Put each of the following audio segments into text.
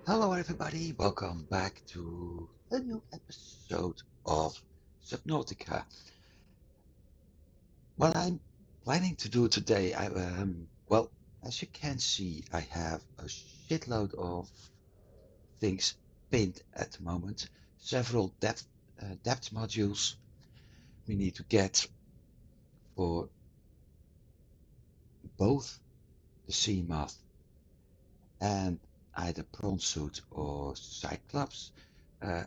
Hello everybody, welcome back to a new episode of Subnautica. What I'm planning to do today, well, as you can see, I have a shitload of things pinned at the moment. Several depth modules we need to get for both the Seamoth and either prawn suit or Cyclops. I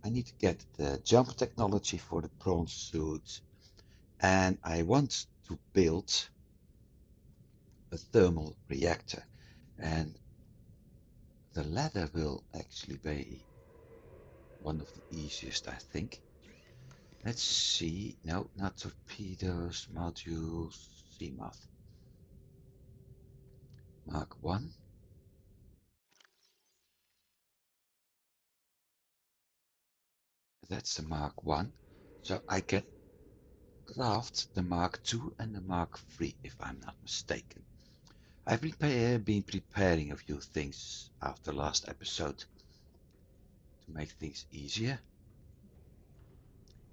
need to get the jump technology for the prawn suit, and I want to build a thermal reactor, and the latter will actually be one of the easiest, I think. Let's see. No, not torpedoes, modules, Seamoth. Mark 1. That's the Mark 1. So I can craft the Mark 2 and the Mark 3 if I'm not mistaken. I've been preparing a few things after last episode to make things easier.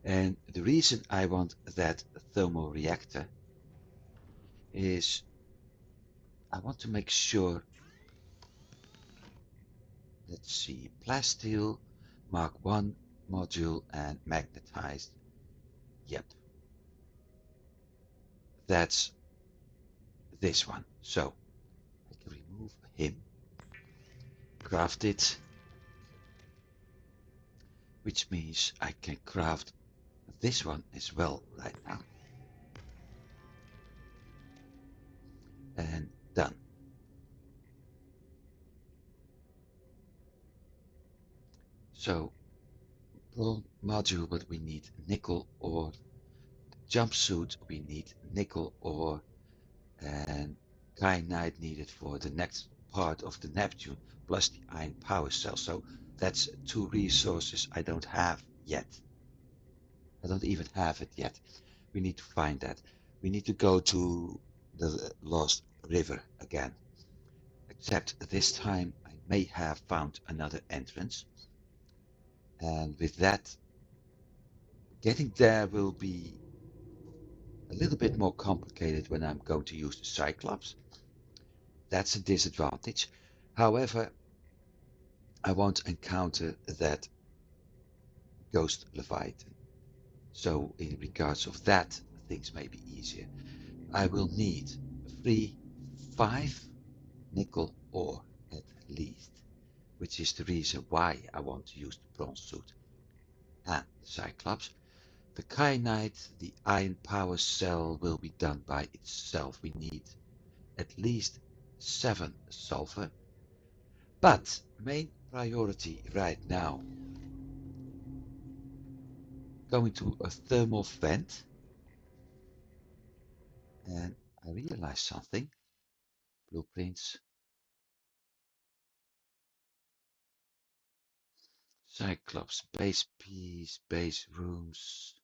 And the reason I want that thermal reactor is I want to make sure, let's see, plasteel, Mark 1 module and magnetized. Yep. That's this one. So I can remove him, craft it, which means I can craft this one as well right now. And done. So prawn module, but we need nickel ore. Jumpsuit, we need nickel ore, and kyanite needed for the next part of the Neptune, plus the iron power cell. So that's 2 resources I don't have yet. I don't even have it yet. We need to find that. We need to go to the Lost River again. Except this time I may have found another entrance. And with that, getting there will be a little bit more complicated when I'm going to use the Cyclops. That's a disadvantage. However, I won't encounter that ghost Leviathan. So in regards of that, things may be easier. I will need 5 nickel ore at least, which is the reason why I want to use the bronze suit and the Cyclops. The kyanite, the iron power cell will be done by itself. We need at least 7 sulfur. But main priority right now, going to a thermal vent. And I realized something. Blueprints. Cyclops, base piece, base rooms,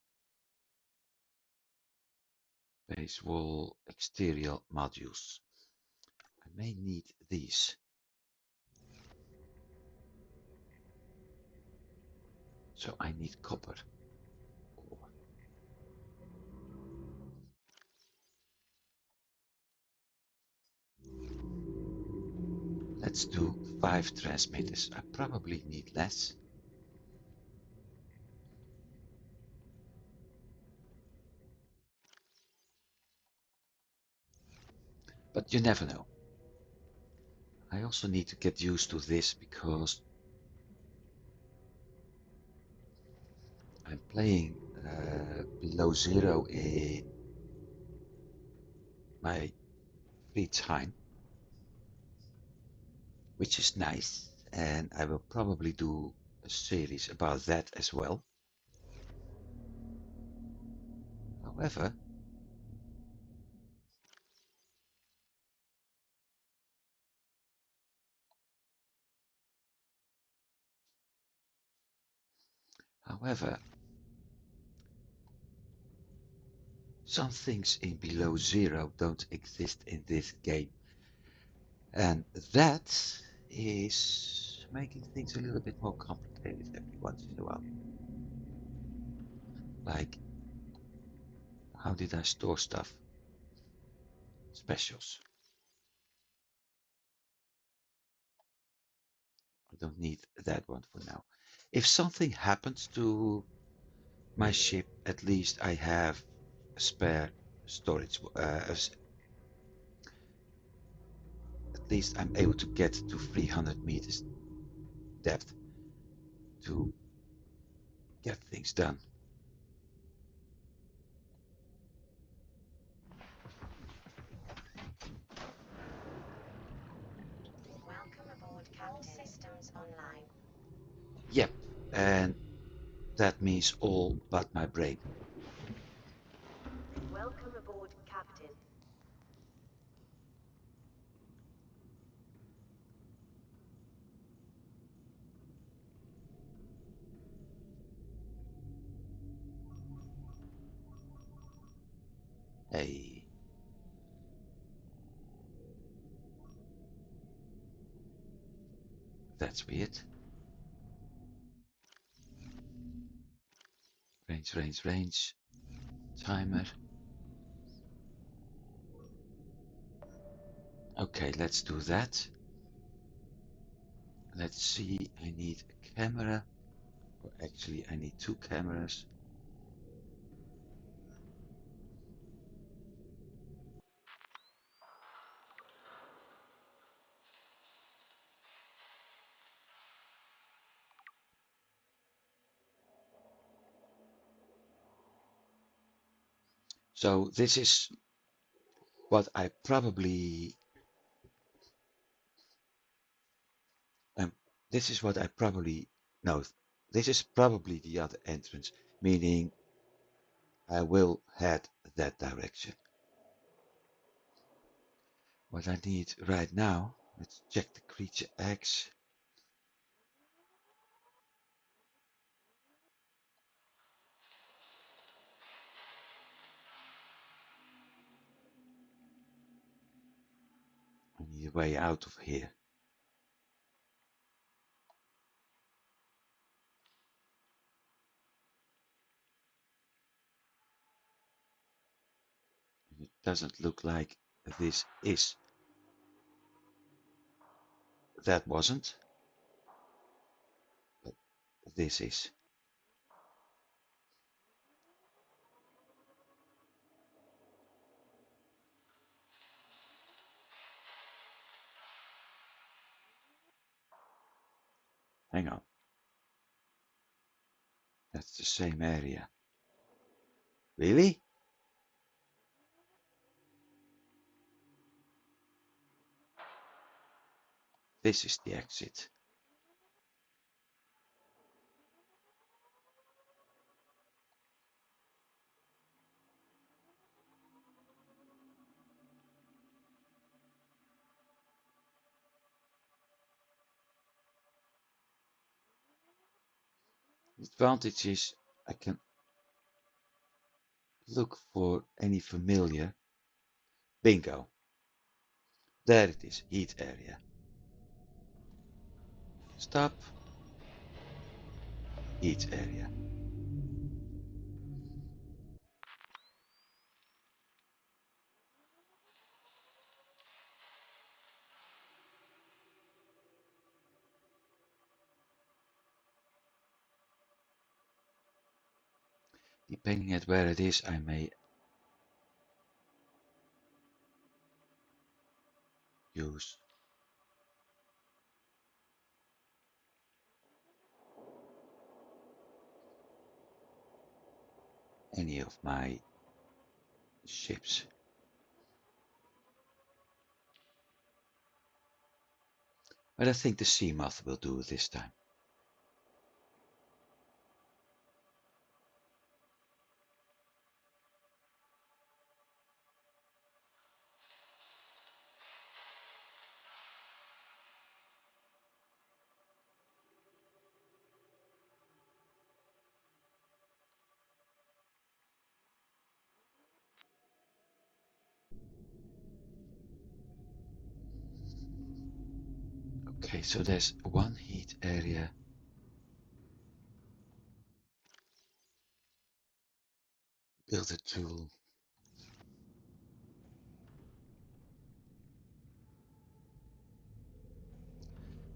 base wall, exterior modules. I may need these. So I need copper ore. Let's do 5 transmitters. I probably need less. But you never know. I also need to get used to this because I'm playing below zero in my free time, which is nice, and I will probably do a series about that as well. However, some things in below zero don't exist in this game, and that is making things a little bit more complicated every once in a while. Like, how did I store stuff? Specials. I don't need that one for now. If something happens to my ship, at least I have a spare storage. At least I'm able to get to 300 meters depth to get things done. Welcome aboard, All systems online. Yep, and that means all but my brain. Welcome aboard, Captain. Hey, that's weird. Range. Timer. Okay, let's do that. Let's see, I need a camera. Or actually, I need 2 cameras. So this is what I probably um, this is what I probably no. This is probably the other entrance, meaning I will head that direction. What I need right now, let's check the creature X. I need a way out of here. It doesn't look like this is. That wasn't, but this is. Hang on. That's the same area. Really? This is the exit. The advantage is I can look for any familiar. Bingo. There it is, heat area. Stop. Heat area. Depending at where it is, I may use any of my ships. But I think the sea moth will do this time. Okay, so there's one heat need area. Build a tool.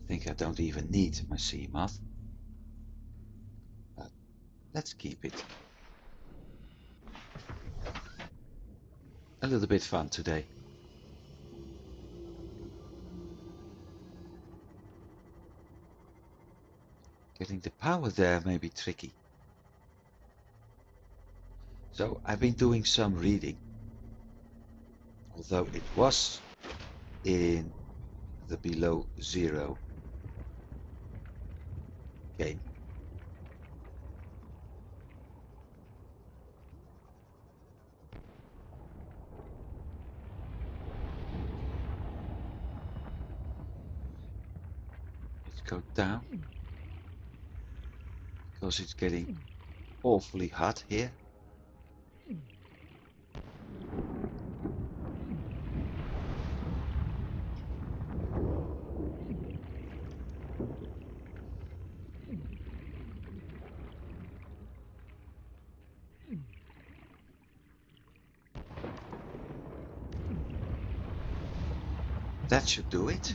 Think I don't even need my sea moth. But let's keep it. A little bit fun today. Getting the power there may be tricky. So I've been doing some reading. Although it was in the below zero game. Let's go down. Because it's getting awfully hot here. That should do it.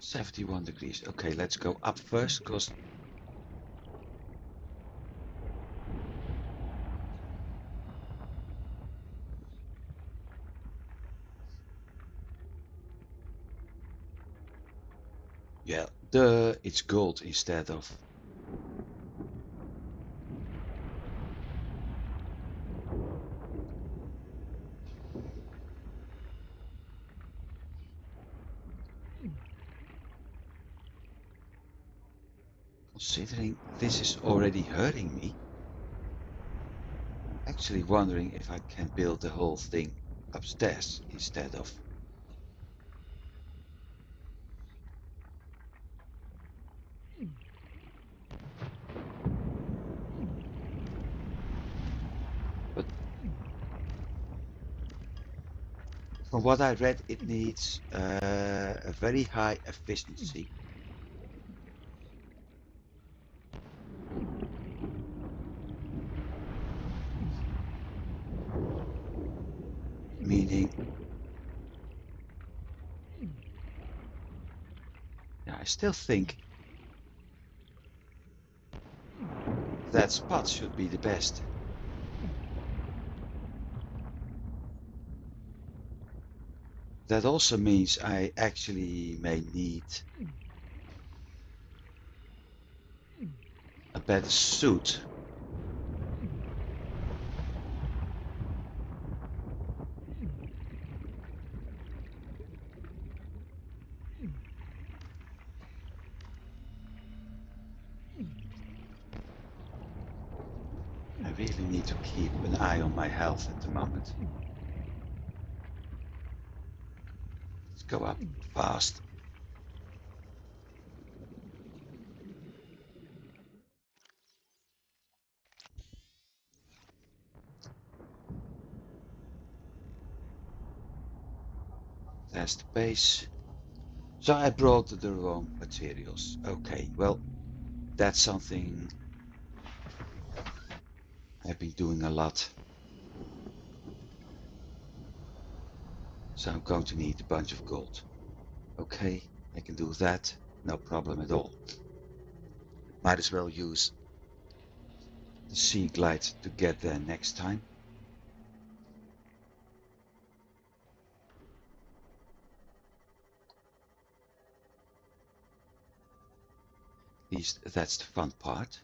$71. Okay, let's go up first, because yeah, it's gold instead of. Considering this is already hurting me, actually wondering if I can build the whole thing upstairs instead of. But from what I read, it needs a very high efficiency. Meaning, yeah, I still think that spot should be the best. That also means I actually may need a better suit. I really need to keep an eye on my health at the moment. Let's go up fast. There's the base. So I brought the wrong materials. Okay, well, that's something I've been doing a lot. So I'm going to need a bunch of gold. Okay, I can do that. No problem at all. Might as well use the sea glide to get there next time. At least that's the fun part.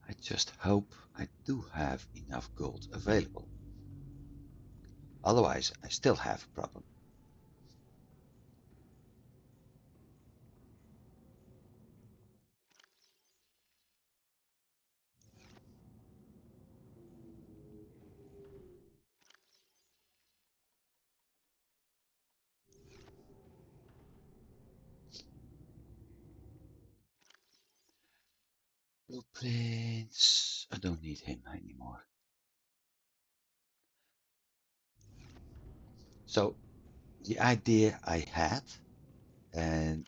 I just hope I do have enough gold available. Otherwise, I still have a problem. Blueprints. I don't need him anymore. So the idea I had, and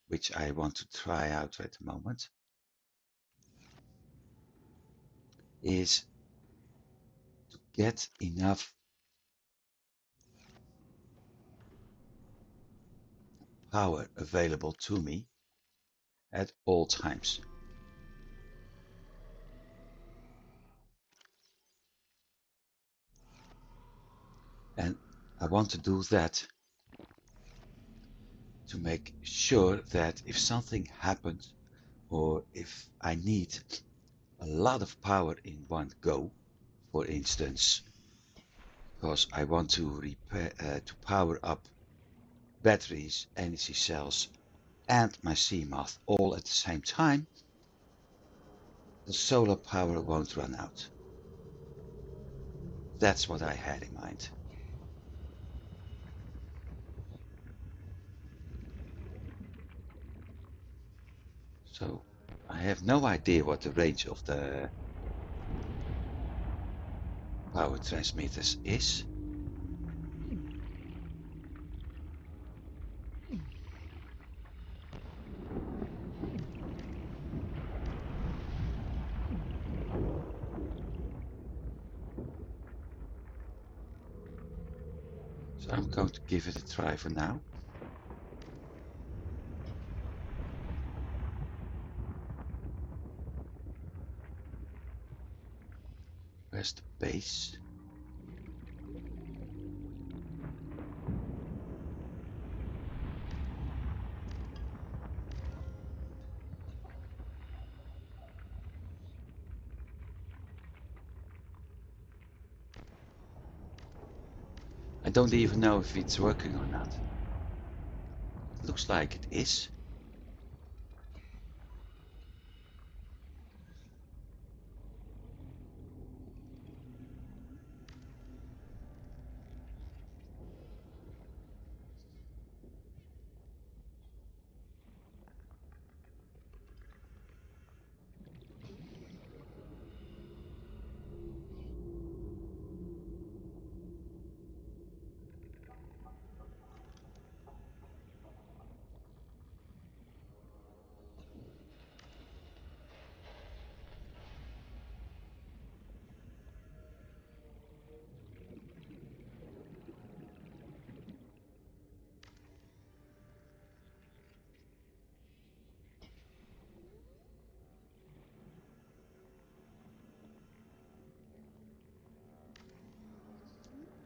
which I want to try out at the moment, is to get enough power available to me at all times. And I want to do that to make sure that if something happens or if I need a lot of power in one go, for instance, because I want to repair to power up batteries, energy cells, and my CMOS all at the same time, the solar power won't run out. That's what I had in mind. So I have no idea what the range of the power transmitters is. So I'm going to give it a try for now. Where's the base? I don't even know if it's working or not. It looks like it is.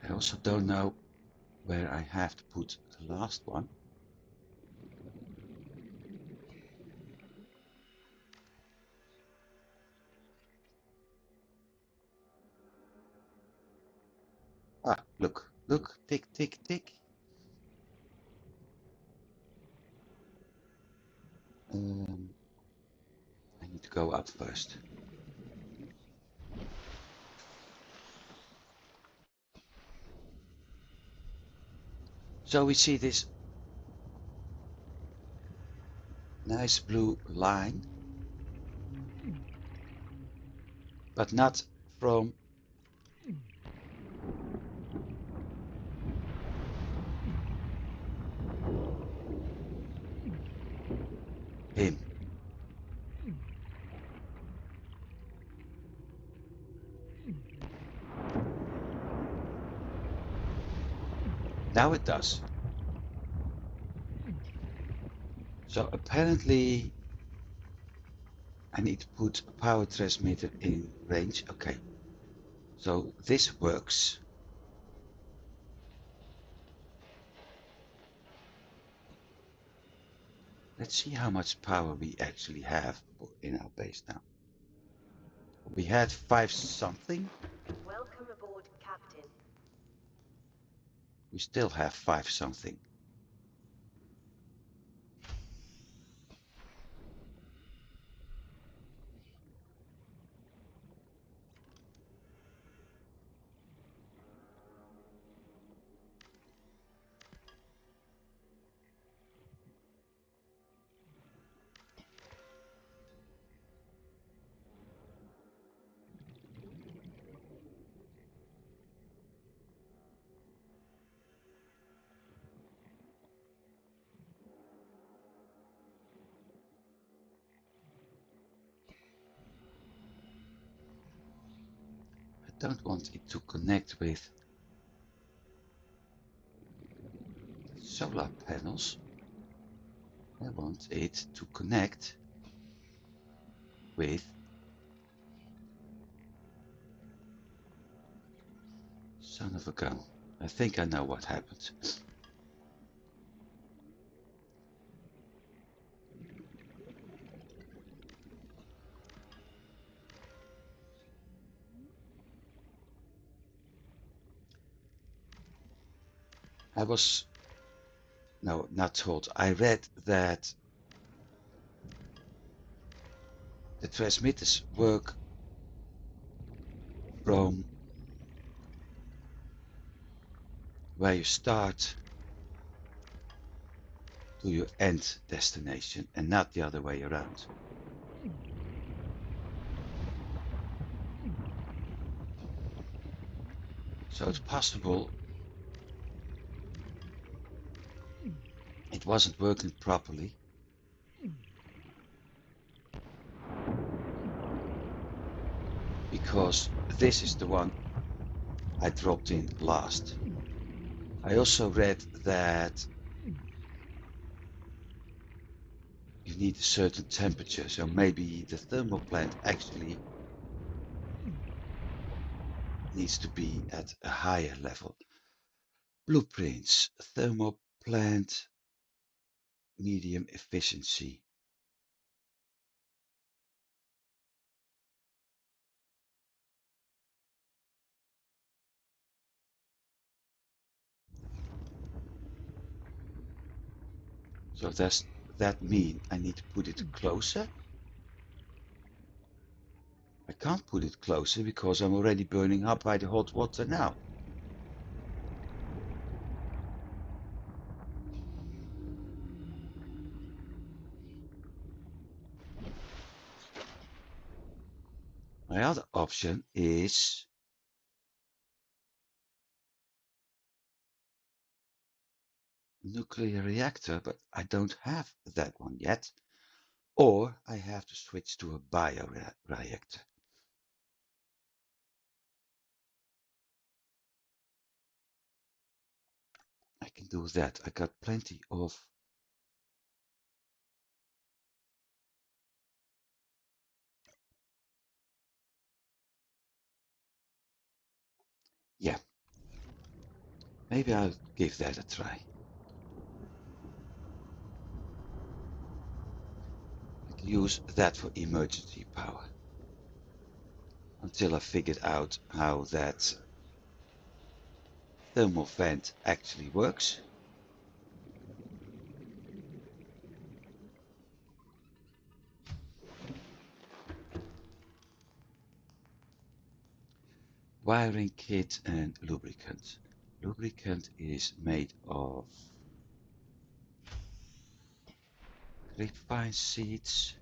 I also don't know where I have to put the last one. Ah, look, tick, tick, tick. I need to go up first. So we see this nice blue line, but not from him. Now it does. So apparently I need to put a power transmitter in range. Okay, so this works. Let's see how much power we actually have in our base now. We had 5 something. Welcome aboard, Captain. We still have 5 something. don't want it to connect with solar panels. I want it to connect with son of a gun. I think I know what happened. I was, no, not told. I read that the transmitters work from where you start to your end destination and not the other way around. So it's possible it wasn't working properly because this is the one I dropped in last. I also read that you need a certain temperature, so maybe the thermal plant actually needs to be at a higher level. Blueprints, thermal plant, medium efficiency. So does that mean I need to put it closer? I can't put it closer because I'm already burning up by the hot water now. My other option is nuclear reactor, but I don't have that one yet. Or I have to switch to a bioreactor. I can do that. I got plenty of yeah. Maybe I'll give that a try. I can use that for emergency power until I figured out how that thermal vent actually works. Wiring kit and lubricant. Lubricant is made of grapevine seeds.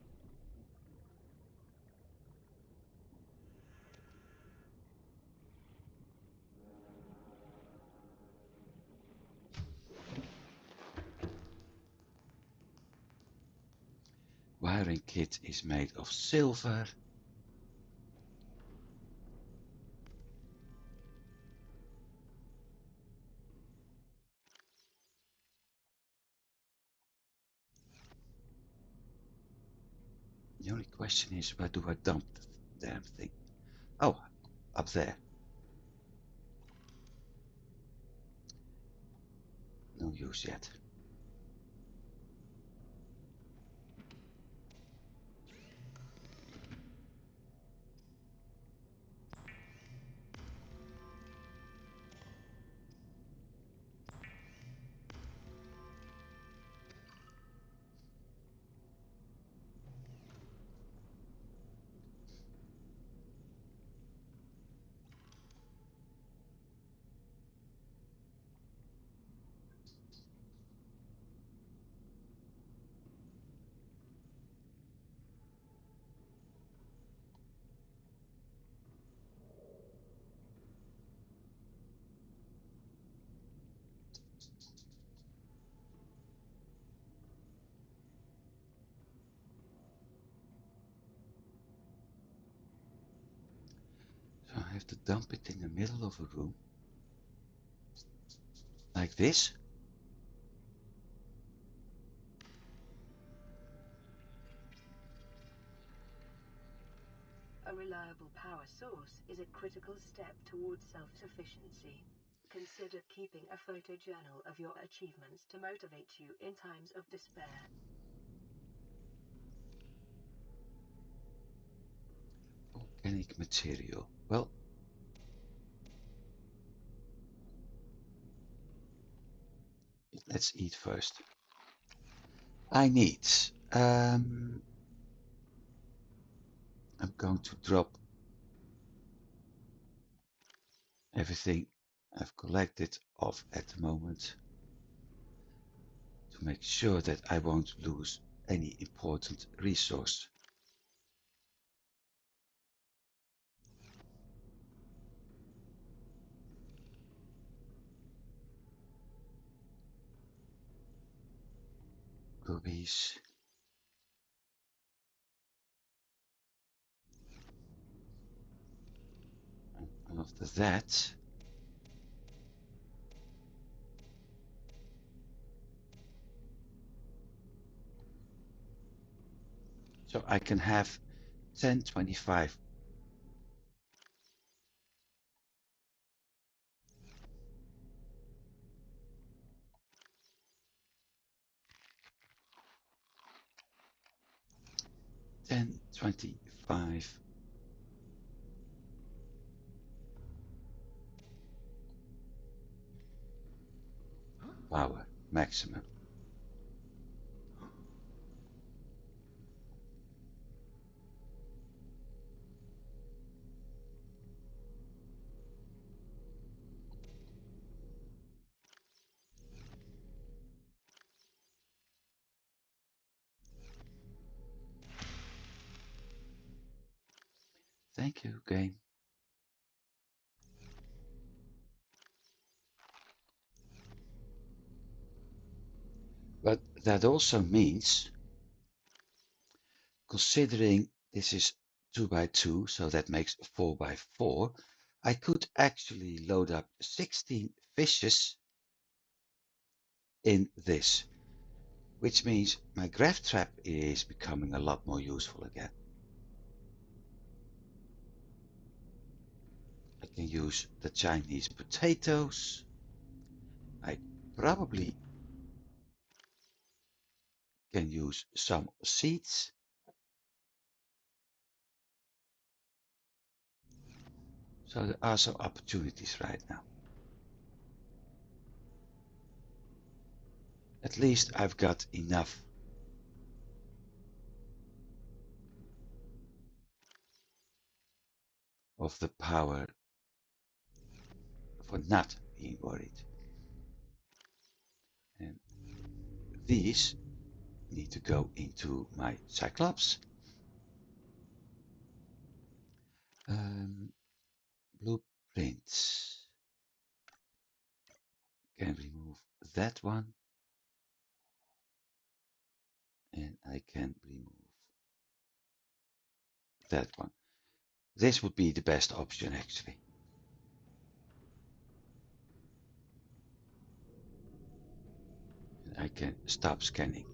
Wiring kit is made of silver. The only question is, where do I dump the damn thing? Oh, up there. No use yet. have to dump it in the middle of a room. Like this. A reliable power source is a critical step towards self-sufficiency. Consider keeping a photojournal of your achievements to motivate you in times of despair. Organic material. Well, let's eat first. I need. I'm going to drop everything I've collected off at the moment to make sure that I won't lose any important resource. Rubies. And after that, so I can have 1025. Power maximum. Thank you, game. But that also means, considering this is 2x2, so that makes 4x4, I could actually load up 16 fishes in this, which means my graph trap is becoming a lot more useful again. I can use the Chinese potatoes. I probably can use some seeds. So there are some opportunities right now. At least I've got enough of the power for not being worried. And these need to go into my Cyclops. Blueprints. Can remove that one. And I can remove that one. This would be the best option actually. And I can stop scanning.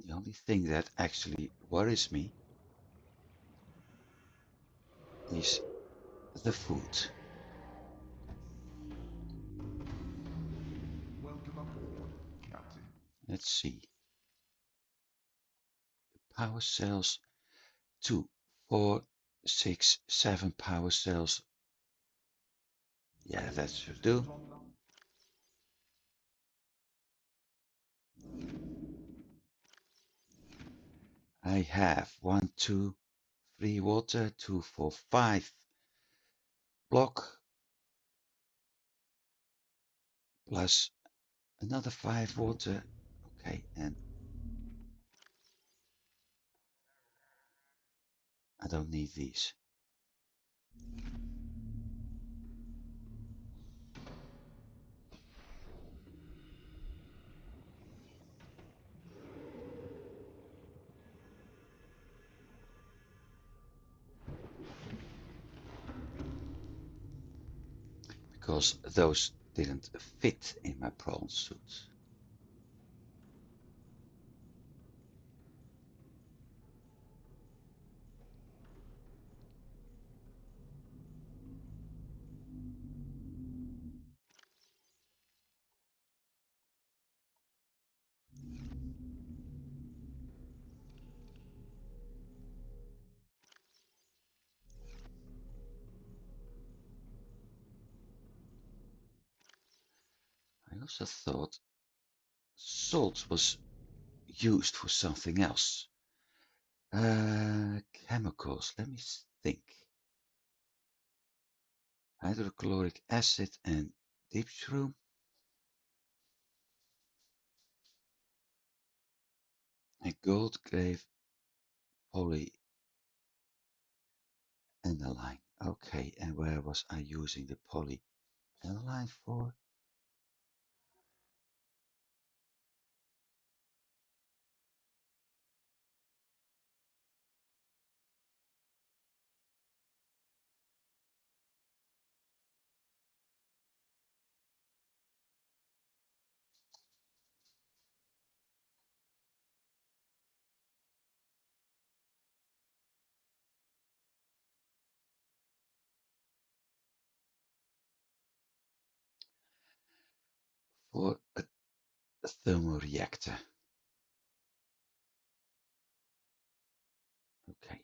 The only thing that actually worries me is the food. Welcome aboard, Captain. Let's see. Power cells, 2, 4, 6, 7 power cells. Yeah, that should do. I have 1, 2, 3 water, 2, 4, 5 block, plus another 5 water. Okay, and I don't need these. because those didn't fit in my prawn suit. I also thought salt was used for something else. Chemicals, let me think. Hydrochloric acid and deep shroom. And gold grave polyaniline. Okay, and where was I using the polyaniline for? For a thermal reactor. Okay.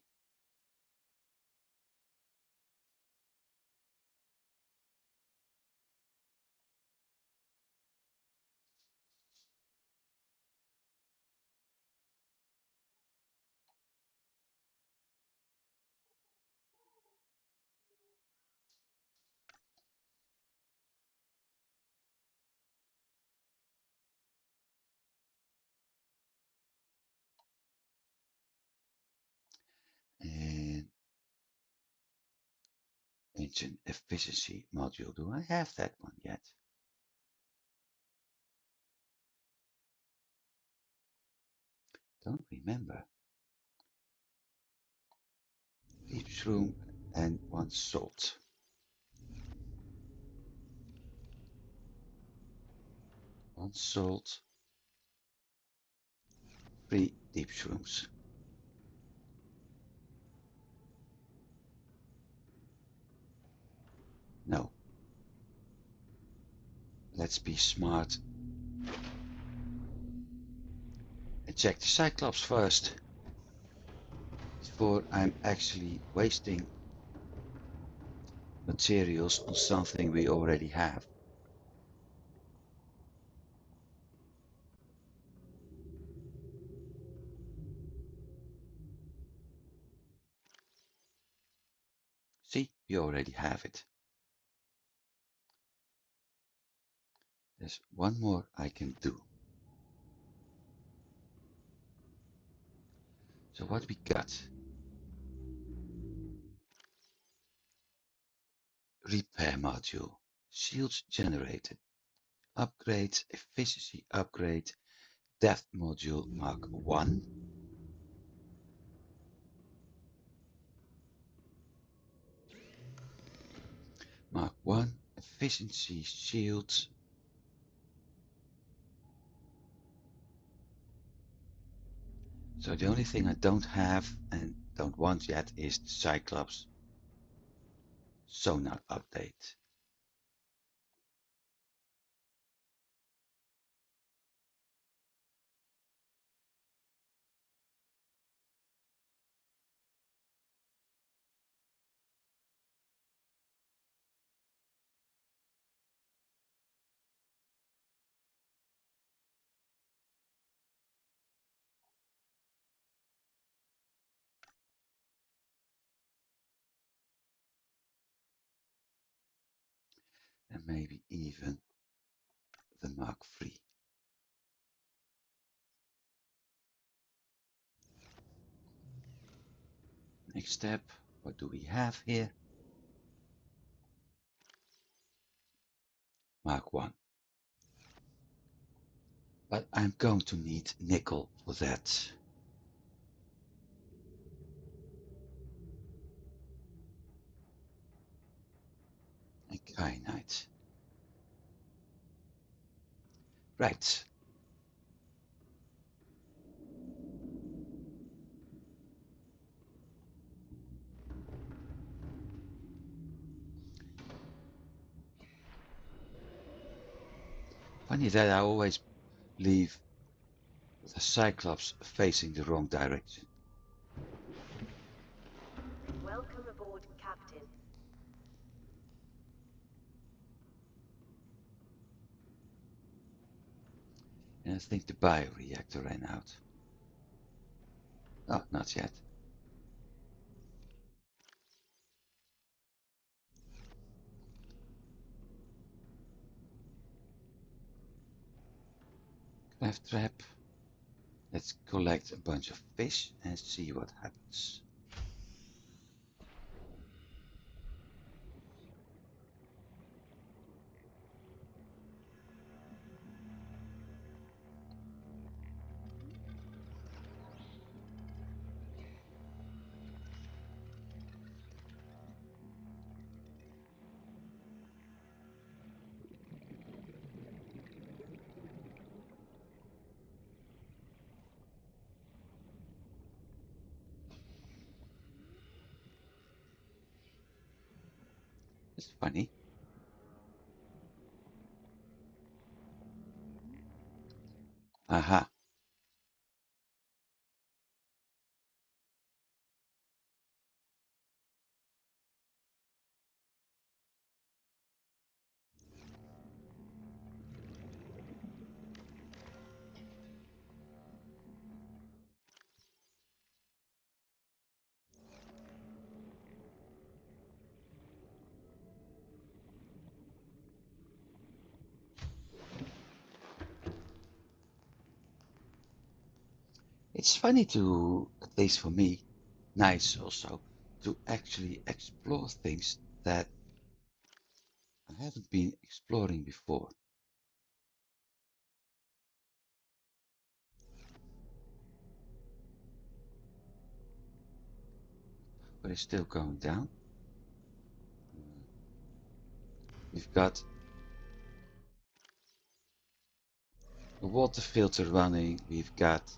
And engine efficiency module. Do I have that one yet? Don't remember. Deep shroom and 1 salt. 1 salt, 3 deep shrooms. No. Let's be smart. Check the Cyclops first. Before I'm actually wasting materials on something we already have. See, we already have it. There's one more I can do. So what we got? Repair module. Shields generated. Upgrades, efficiency upgrade. Depth module Mark 1. Mark 1. Efficiency shields. So the only thing I don't have and don't want yet is the Cyclops sonar update. And maybe even the Mark III. Next step, what do we have here? Mark 1. But I'm going to need nickel for that. And kyanite. Right. Funny that I always leave the Cyclops facing the wrong direction. Welcome aboard, Captain. And I think the bioreactor ran out. Oh, not yet. Crab trap. Let's collect a bunch of fish and see what happens. It's funny. Aha. It's funny to, at least for me, nice also, to actually explore things that I haven't been exploring before. But it's still going down. We've got the water filter running. We've got,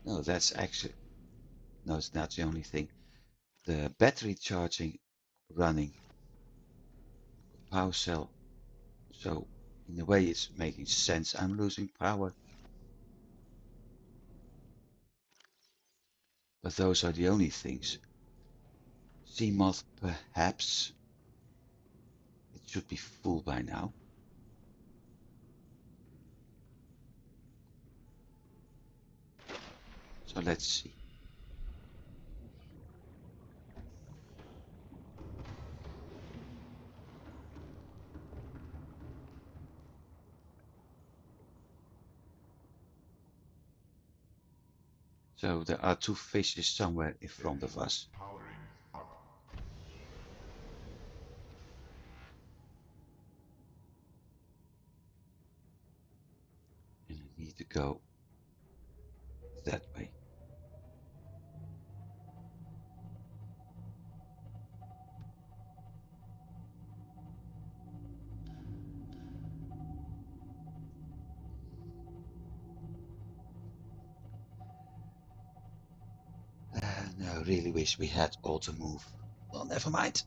no, that's actually, no, it's not the only thing. The battery charging running, power cell. So in a way it's making sense. I'm losing power. But those are the only things. Sea moth perhaps. It should be full by now. So let's see. So there are two fishes somewhere in front of us. Powering up. And I need to go that way. No, I really wish we had auto move. Well, never mind.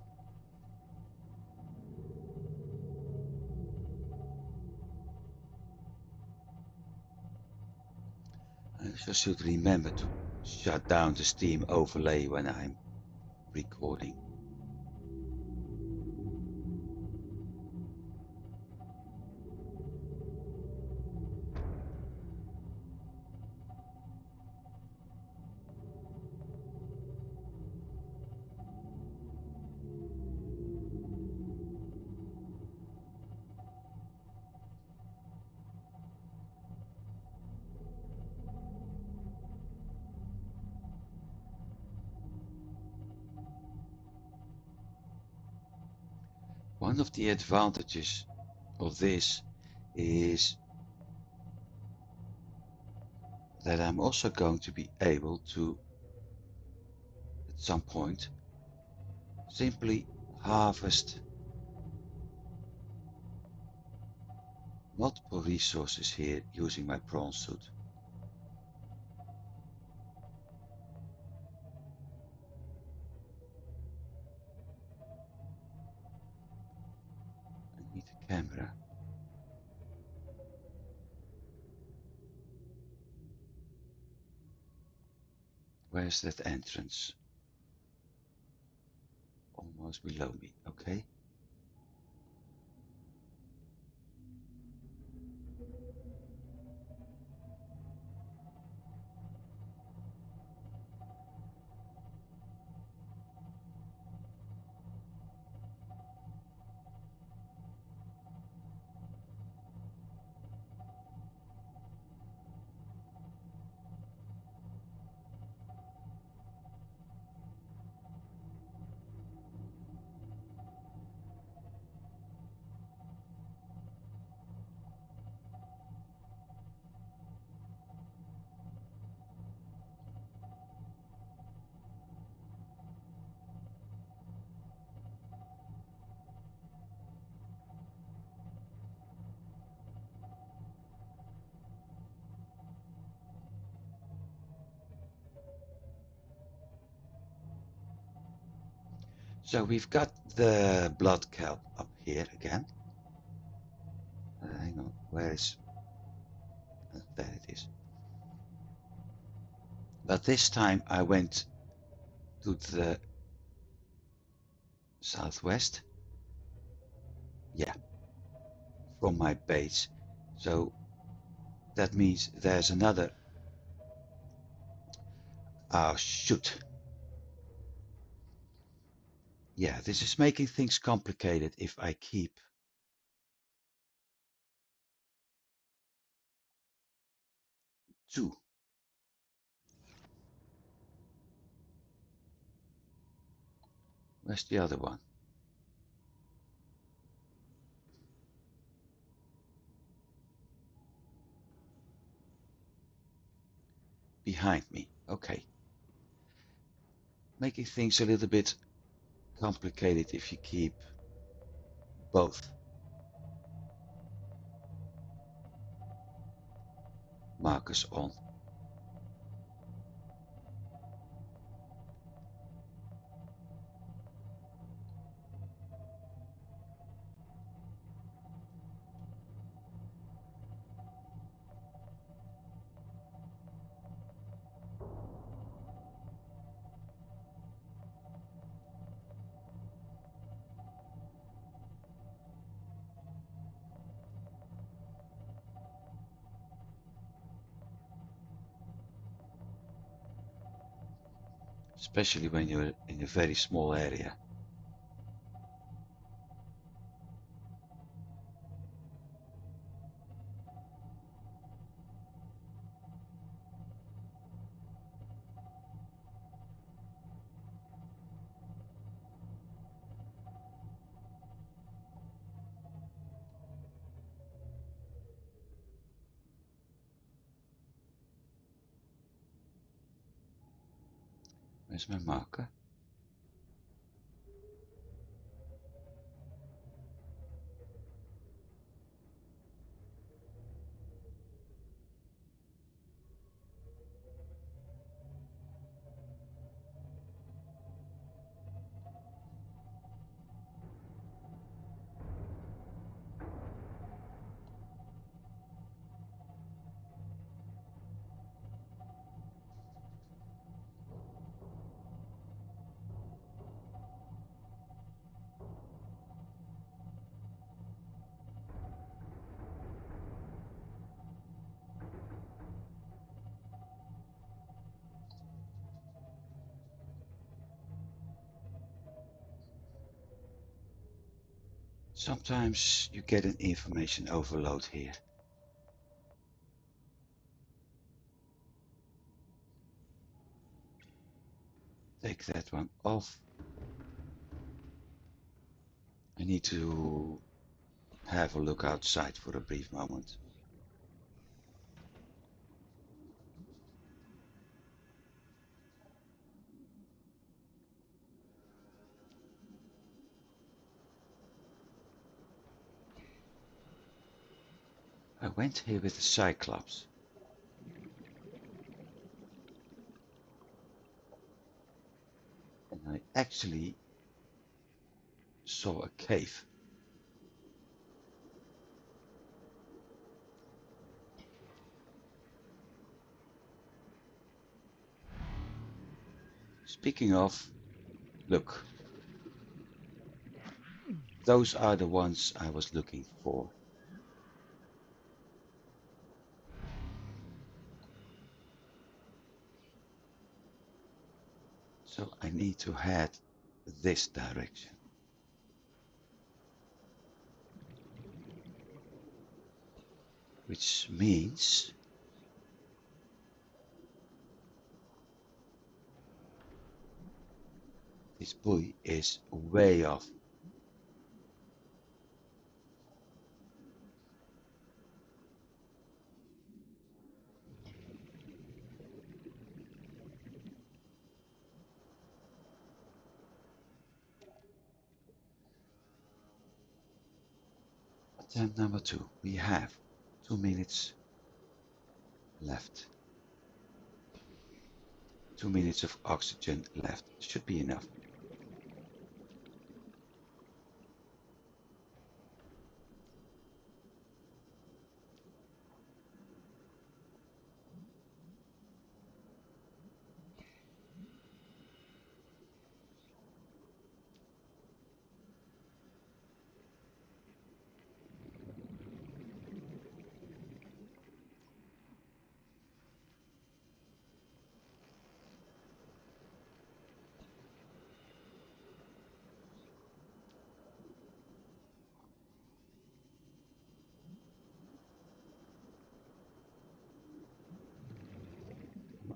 I also should remember to shut down the Steam overlay when I'm recording. One of the advantages of this is that I'm also going to be able to, at some point, simply harvest multiple resources here using my prawn suit. I need a camera. Where's that entrance? Almost below me, okay. So we've got the blood kelp up here again. Hang on, where is... there it is. But this time I went to the southwest. Yeah, from my base. So that means there's another... oh, shoot. Yeah, this is making things complicated if I keep... two. Where's the other one? Behind me. Okay. Making things a little bit complicated if you keep both markers on. Especially when you're in a very small area. Where's my marker? Sometimes you get an information overload here. Take that one off. I need to have a look outside for a brief moment. I went here with the Cyclops. And I actually saw a cave. Speaking of, look, those are the ones I was looking for. So I need to head this direction. Which means this buoy is way off. Attempt number 2. We have 2 minutes left. 2 minutes of oxygen left. Should be enough.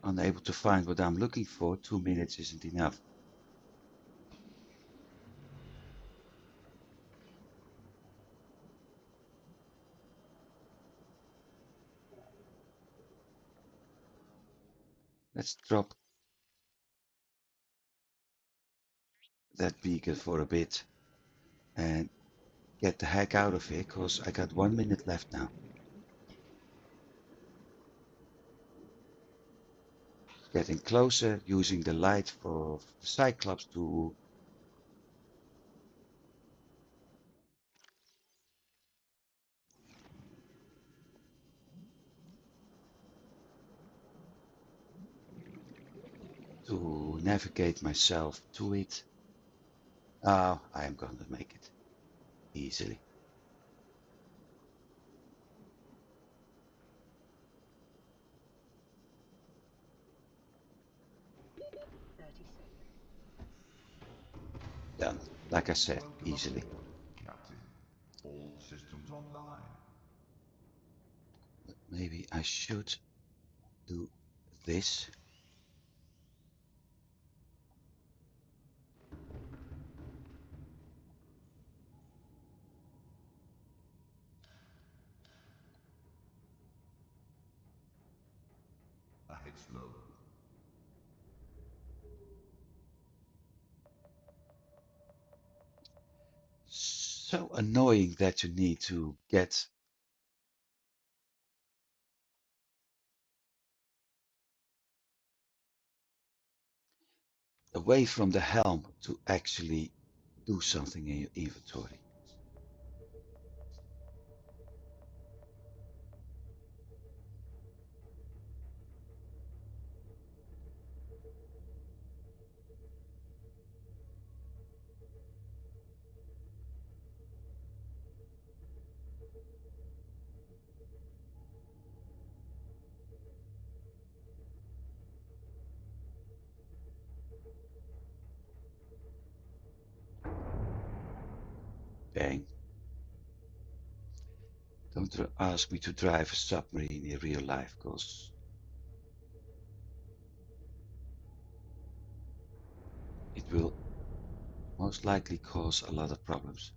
I'm unable to find what I'm looking for. 2 minutes isn't enough. Let's drop that beacon for a bit and get the heck out of here, because I got 1 minute left now. Getting closer, using the light for the Cyclops to navigate myself to it. Oh, I am going to make it easily. Done. Like I said, Welcome easily. aboard, Captain. All systems online. But maybe I should do this. Ahead slow. So annoying that you need to get away from the helm to actually do something in your inventory. Bang. Don't ask me to drive a submarine in real life, because it will most likely cause a lot of problems.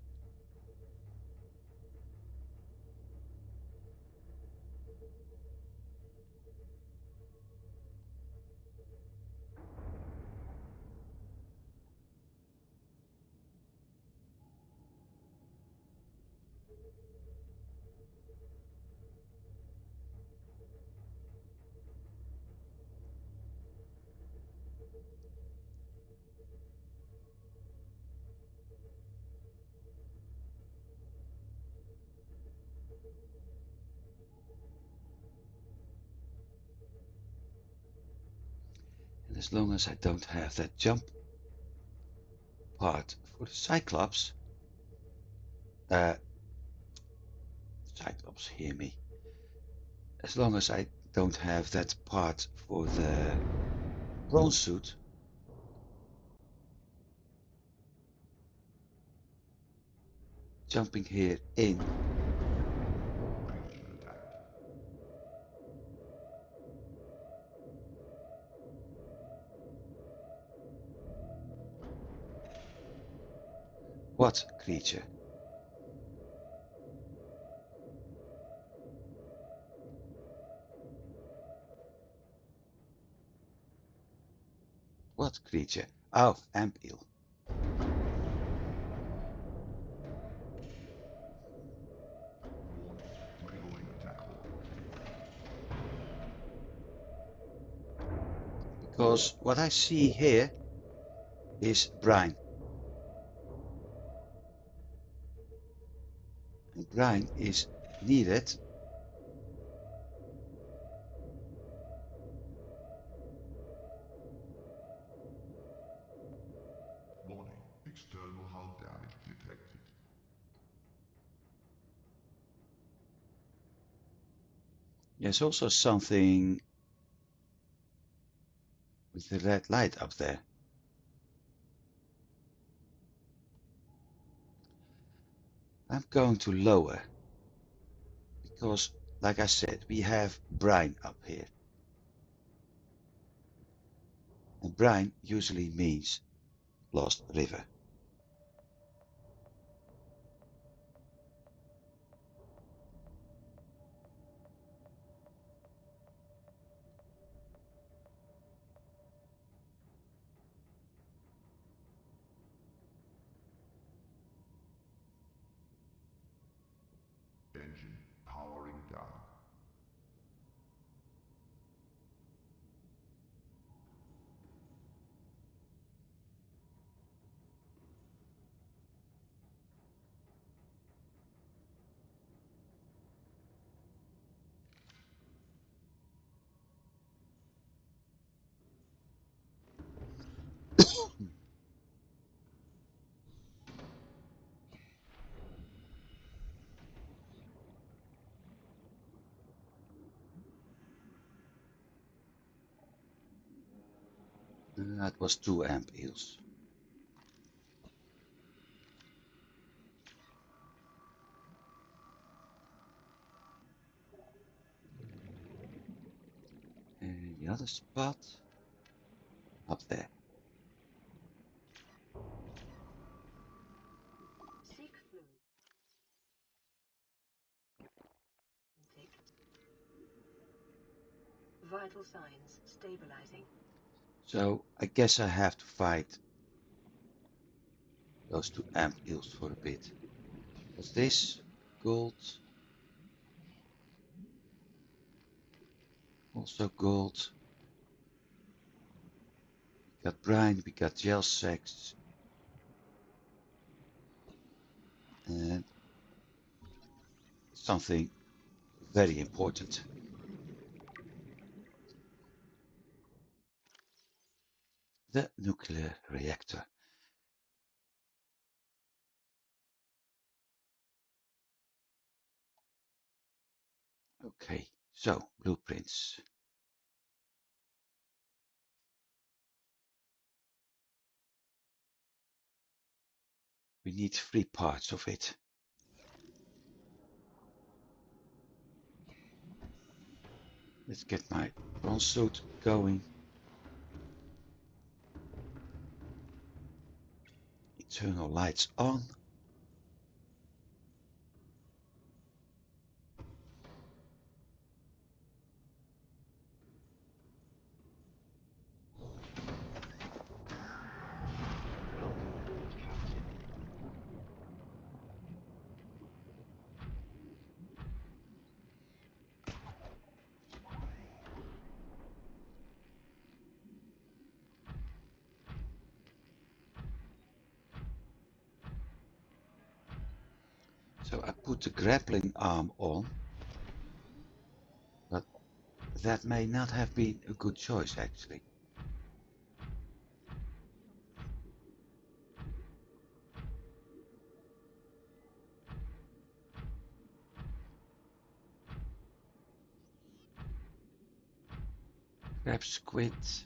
And as long as I don't have that jump part for the Cyclops, Cyclops, hear me. As long as I don't have that part for the bronze suit, jumping here in what creature? What creature? Oh, amp eel. Because what I see here is brine. And brine is needed Warning, external hull damage detected. There's also something with the red light up there. I'm going to lower because, like I said, we have brine up here. And brine usually means lost river. Engine powering down. That was 2 amp eels. And the other spot up there. Seek fluid. Intake. Vital signs stabilizing. So I guess I have to fight those 2 amp eels for a bit. What's this? Gold. Also gold. We got brine, we got gel sacks. And something very important. The nuclear reactor. Okay, so blueprints. We need 3 parts of it. Let's get my bronze suit going. Internal lights on. So I put the grappling arm on, but that may not have been a good choice actually. Crabsquids.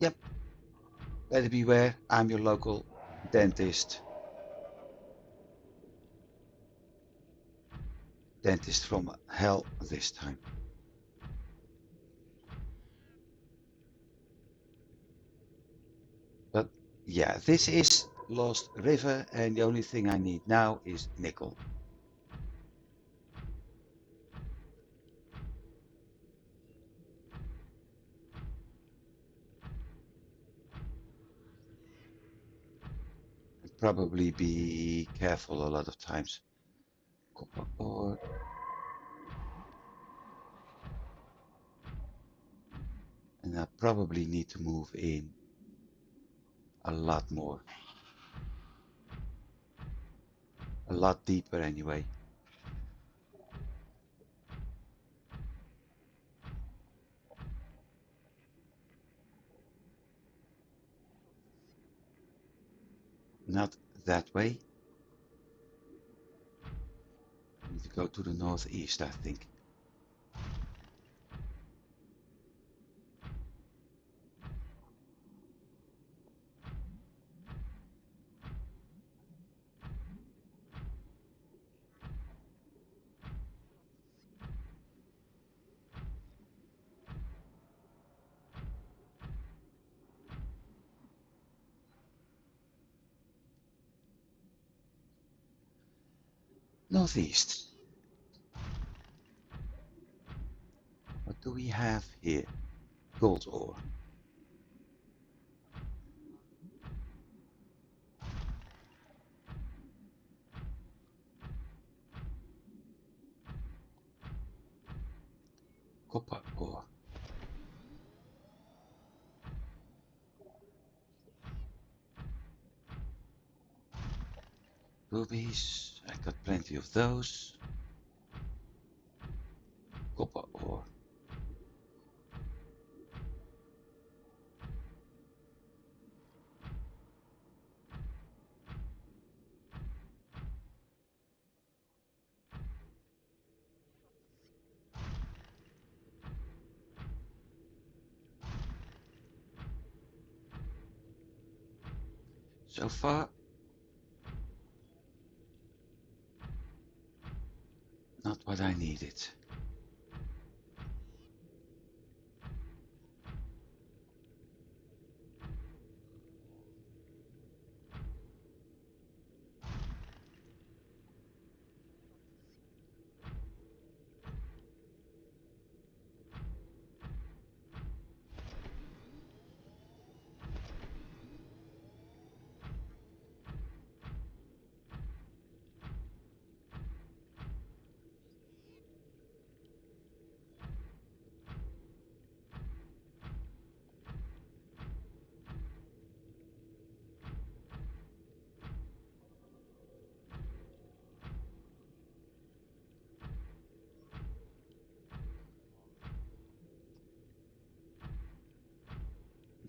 Yep, better beware, I'm your local dentist. Dentist from hell this time. But yeah, this is Lost River and the only thing I need now is nickel. Probably be careful a lot of times. Copper ore. And I probably need to move in a lot more. A lot deeper anyway. Not that way. I need to go to the northeast, I think. Northeast. What do we have here? Gold ore. Copper ore. Rubies. I got plenty of those. Copper ore. So far, not what I needed.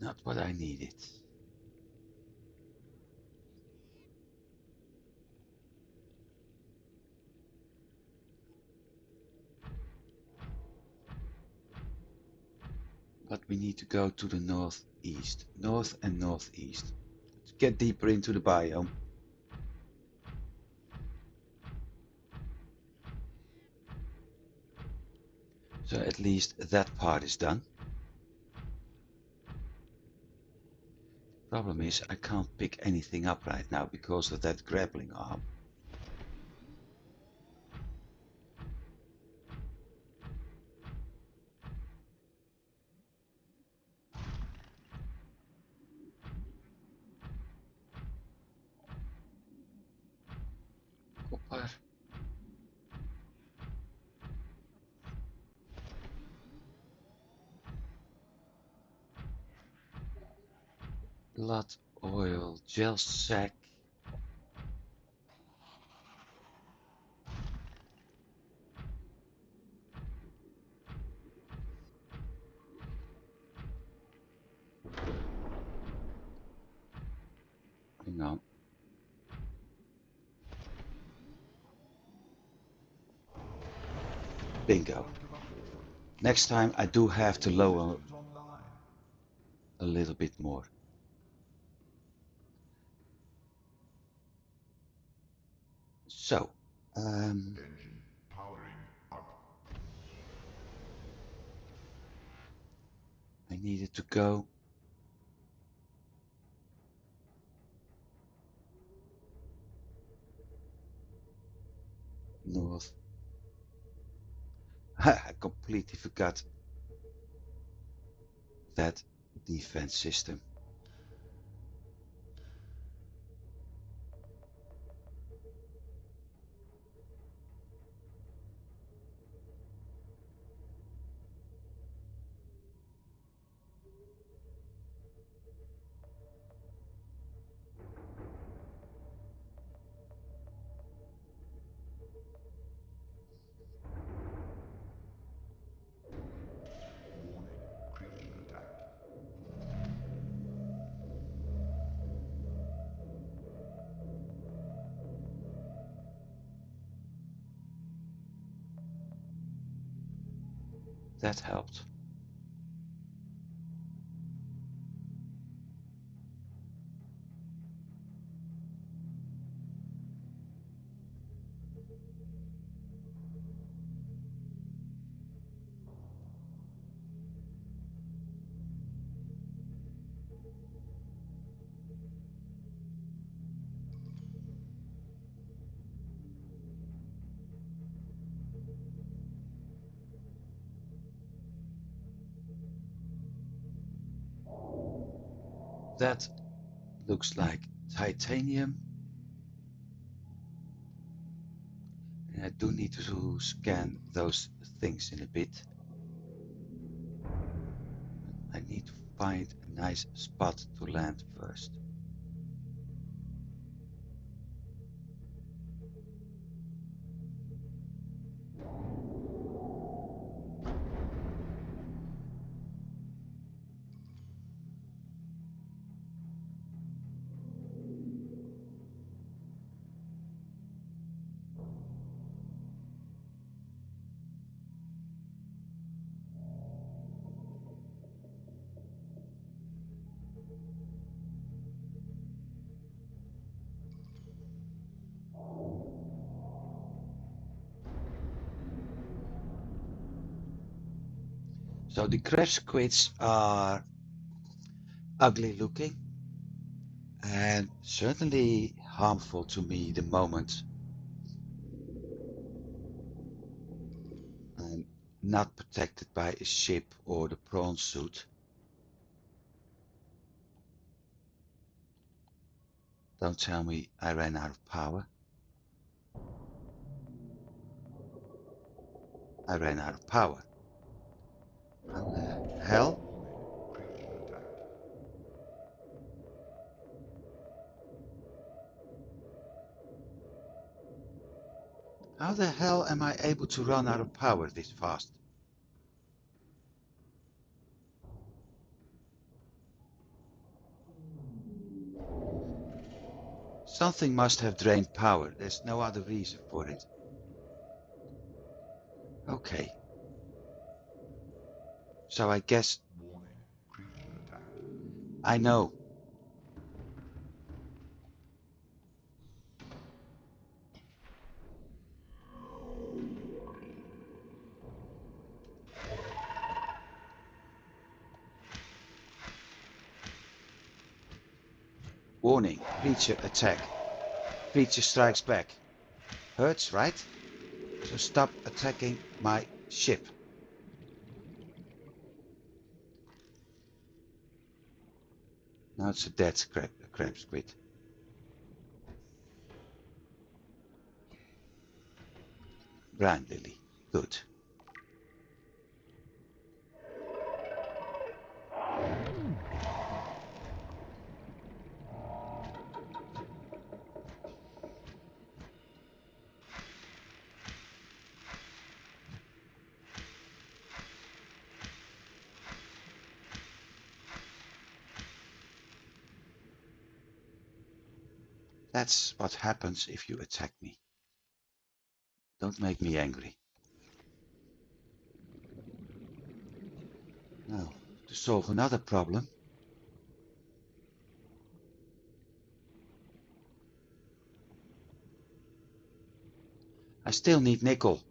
Not what I needed. But we need to go to the northeast. North and northeast. To get deeper into the biome. So at least that part is done. Problem is I can't pick anything up right now because of that grappling arm. blood oil gel sac. Hang on. Bingo. Next time I do have to lower a little bit more. So, Engine powering up. I needed to go north. I completely forgot that defense system. Warning, creature attack. That helped. That looks like titanium. And I do need to scan those things in a bit. I need to find a nice spot to land first. So the Crabsquids are ugly looking and certainly harmful to me the moment I'm not protected by a ship or the prawn suit. Don't tell me I ran out of power. I ran out of power. How the hell? Warning, creature attack. How the hell am I able to run out of power this fast? Something must have drained power. There's no other reason for it. Okay. So I guess Warning, creature attack. I know. Warning, creature attack. Creature strikes back. Hurts, right? So stop attacking my ship. Now it's a dead crab squid. Brine lily. Good. That's what happens if you attack me. Don't make me angry. Now, to solve another problem. I still need nickel.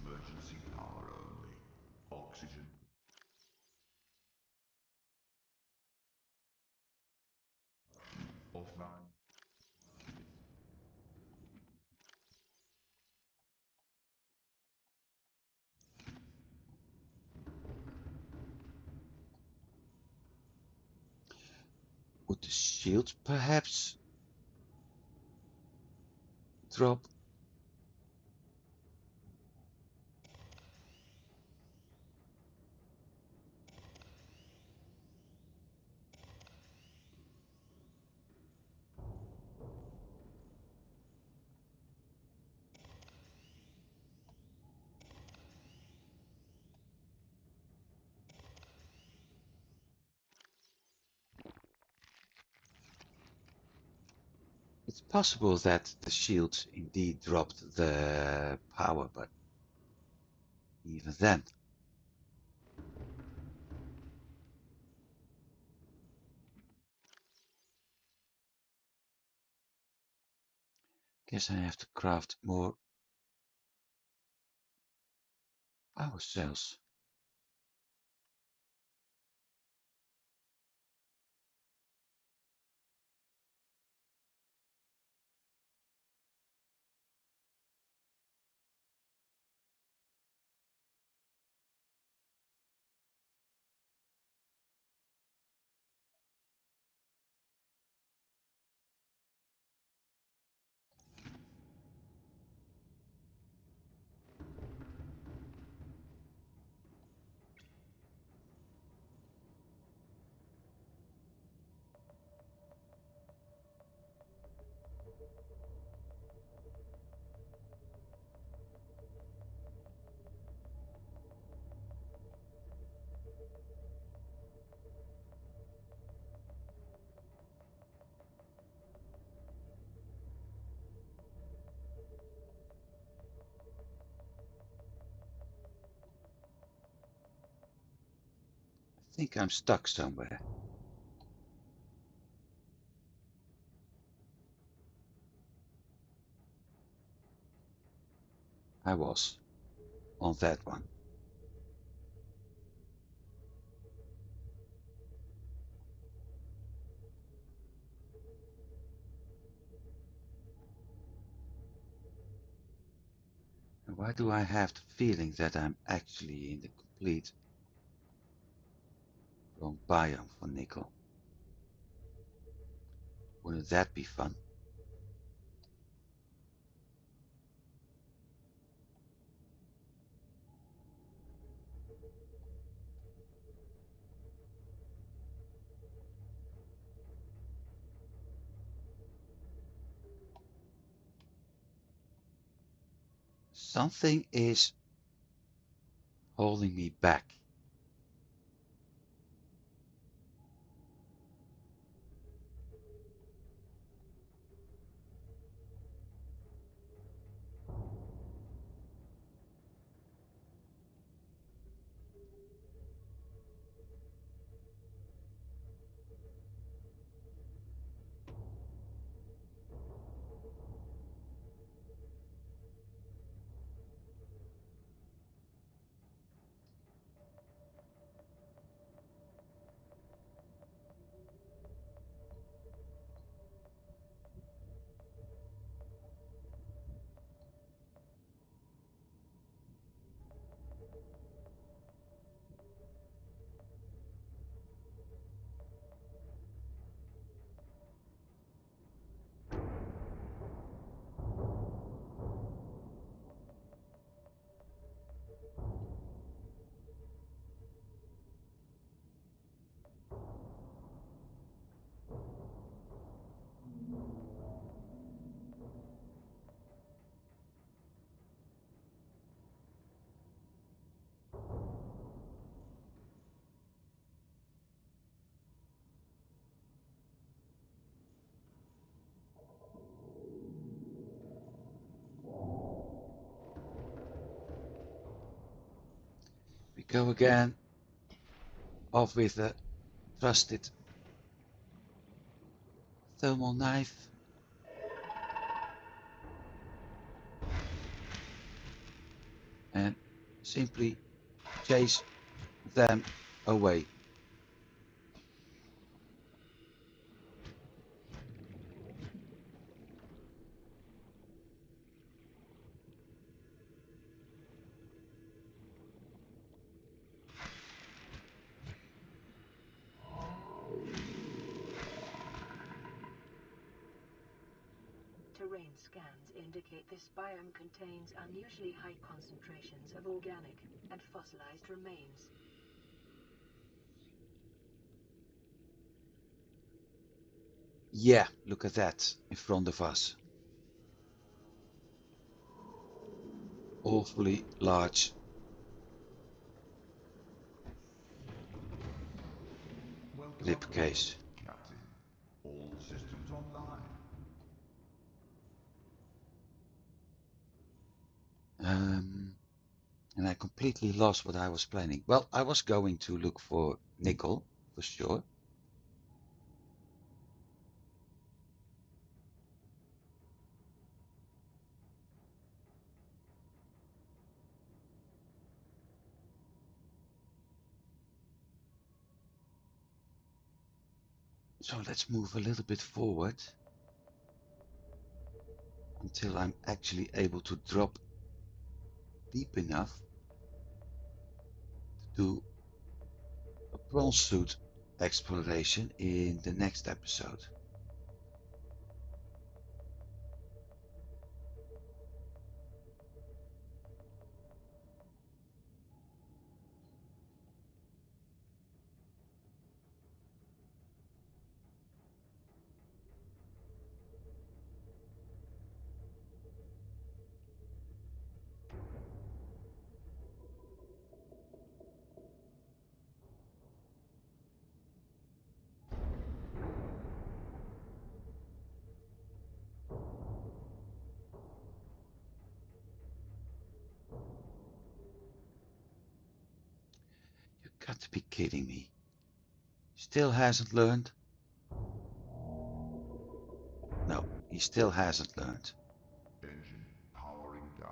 Emergency power only. Oxygen. Offline. Would the shield perhaps drop? It's possible that the shield indeed dropped the power, but even then. Guess I have to craft more power cells. I think I'm stuck somewhere. I was on that one. And why do I have the feeling that I'm actually in the complete wrong biome for nickel? Wouldn't that be fun? Something is holding me back. Go again. Off with the trusted thermal knife. And simply chase them away. Terrain scans indicate this biome contains unusually high concentrations of organic and fossilized remains. Yeah, look at that in front of us. Awfully large. Welcome Rib aboard, case. Captain. All systems online. And I completely lost what I was planning. Well, I was going to look for nickel, for sure. So let's move a little bit forward until I'm actually able to drop deep enough to do a bronze suit exploration in the next episode. You got to be kidding me. Still hasn't learned? No, he still hasn't learned. Engine powering down.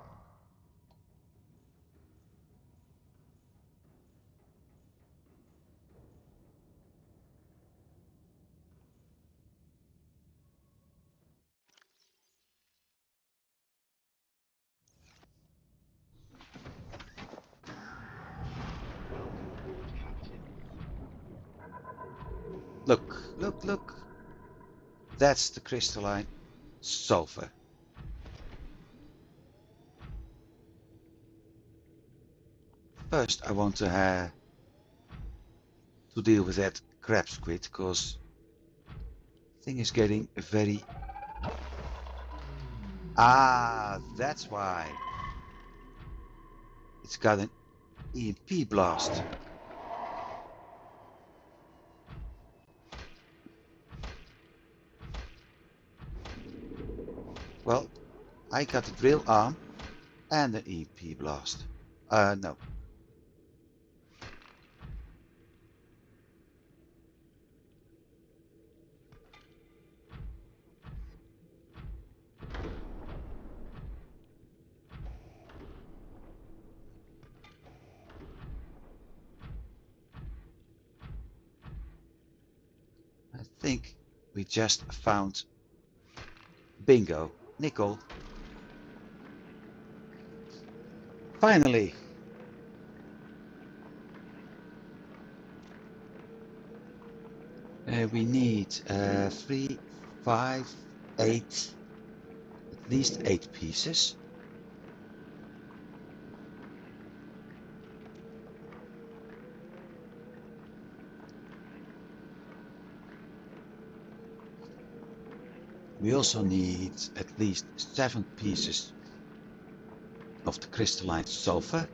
Look, look, look. That's the crystalline sulfur. First, I want to deal with that crabsquid, because thing is getting very... Ah, that's why. It's got an EMP blast. Well, I got a drill arm and an EMP blast. No. I think we just found bingo, nickel. Finally. We need 3, 5, 8, at least 8 pieces. We also need at least 7 pieces of the crystalline sulfur.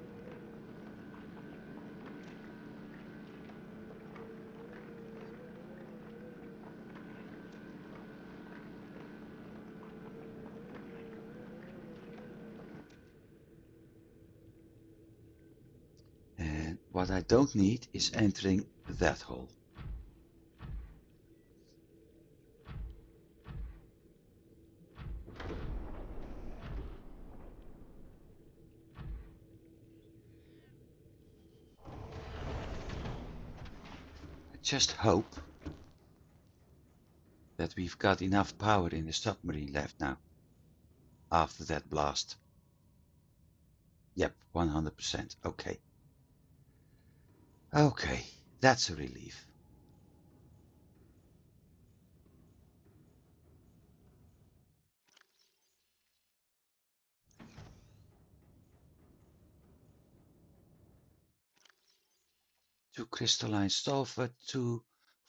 And what I don't need is entering that hole. I just hope that we've got enough power in the submarine left now, after that blast. Yep, 100%. Okay. Okay, that's a relief. Two crystalline sulfur, 2,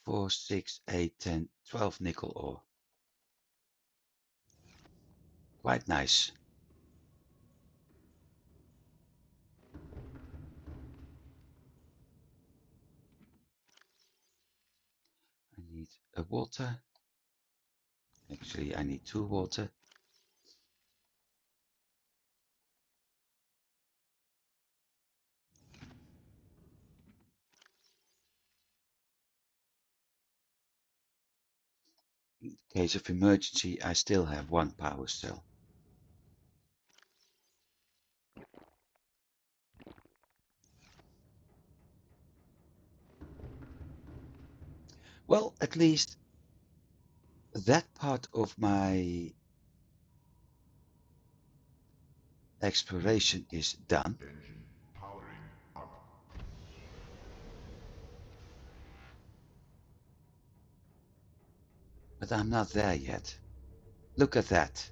4, 6, 8, 10, 12 nickel ore. Quite nice. I need a water. Actually, I need 2 water. In case of emergency, I still have 1 power cell. Well, at least that part of my exploration is done. Engine powering up. But I'm not there yet. Look at that.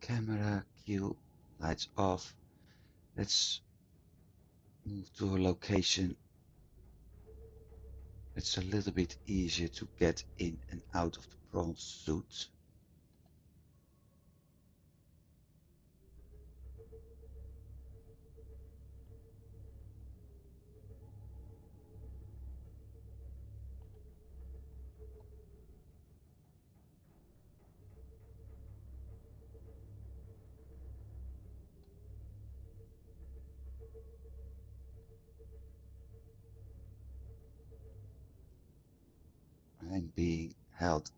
Camera, keel, lights off. Let's move to a location. It's a little bit easier to get in and out of the prawn suit. I'm being held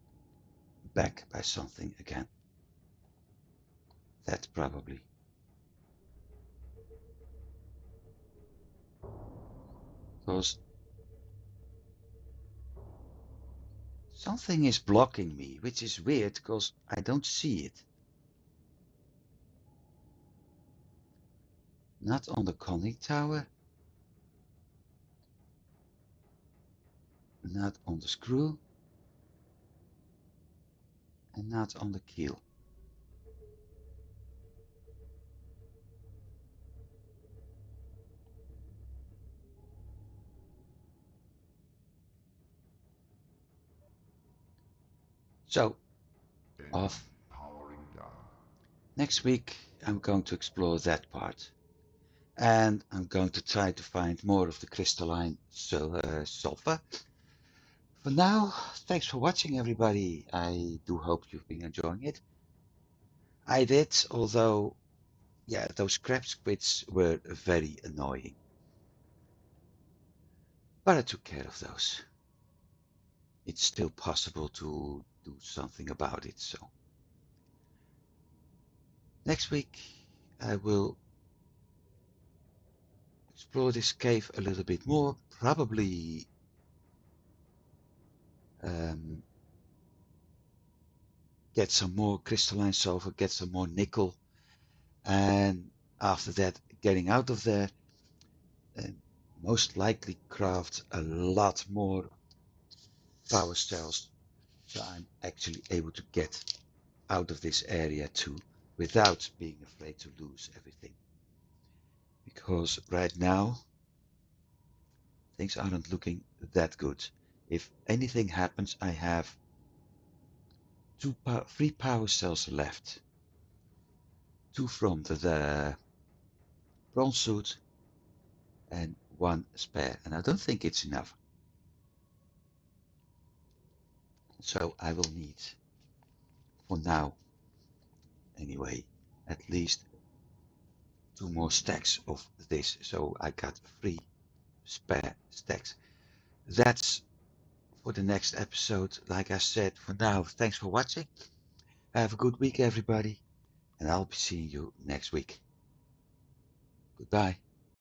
back by something again. That probably. Because something is blocking me, which is weird because I don't see it. Not on the conning tower. Not on the screw. And not on the keel. So, off. Powering down. Next week, I'm going to explore that part. And I'm going to try to find more of the crystalline sulfur. For now, thanks for watching, everybody. I do hope you've been enjoying it. I did, although, yeah, those crabsquids were very annoying. But I took care of those. It's still possible to do something about it, so. Next week, I will explore this cave a little bit more, probably get some more crystalline sulfur, get some more nickel, and after that, getting out of there, and most likely craft a lot more power cells, so I'm actually able to get out of this area too, without being afraid to lose everything. Because right now, things aren't looking that good. If anything happens, I have 3 power cells left. 2 from the prawn suit and 1 spare, and I don't think it's enough. So I will need for now. Anyway, at least 2 more stacks of this, so I got 3 spare stacks. That's for the next episode. Like I said, for now, thanks for watching. Have a good week, everybody, and I'll be seeing you next week. Goodbye.